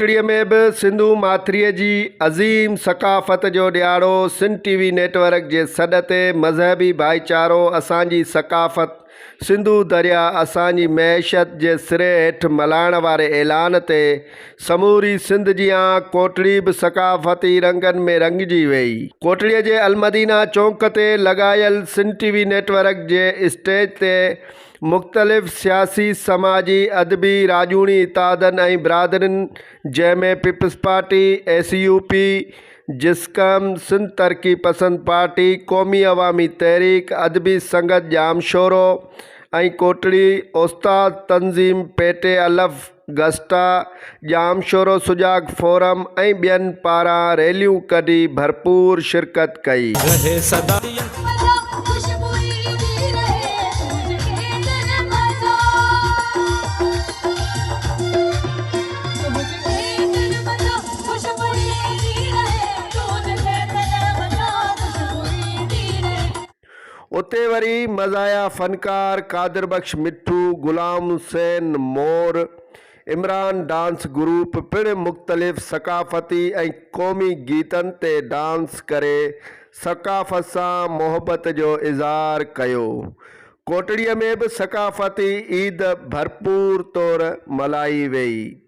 कोटड़ीअ में बि सिंधू माथिरीअ जी अज़ीम सक़ाफ़त जो ॾियारो सिंध टीवी नेटवर्क जे सॾ ते मज़हबी भाईचारो असांजी सक़ाफ़त सिंधू दरिया असांजी मैशत जे सिरे हेठि मल्हाइण वारे ऐलान ते समूरी सिंध जी आंख कोटड़ी बि सक़ाफ़ती रंगनि में रंगिजी वई। कोटड़ीअ जे अलमदीना चौंक ते लॻायल सिंध टीवी नेटवर्क जे स्टेज ते मुख़्तलिफ़ सियासी समाजी अदबी राजूनी इतादनि ऐं बिरादरियुनि जंहिंमें पीपल्स पार्टी SUP जिस्कम सिंध तरक़ी पसंद पार्टी क़ौमी अवामी तहरीक अदबी संगत जामशोरो ऐं कोटड़ी उस्ताद तंज़ीम पेटे अलफ़ गस्टा जामशोरो सुजाग फोरम ऐं ॿियनि पारां रैलियूं कढी भरपूर शिरकत कई। उते वरी मज़ाया फ़नकार कादिर बख्श मिठू गुलाम हुसैन मोर इमरान डांस ग्रुप पिणु मुख़्तलिफ़ सक़ाफ़ती ऐं क़ौमी गीतनि ते डांस करे सक़ाफ़त सां मोहबत जो इज़हार कयो। कोटड़ीअ में बि सक़ाफ़ती ईद भरपूर तौरु मल्हाई वई।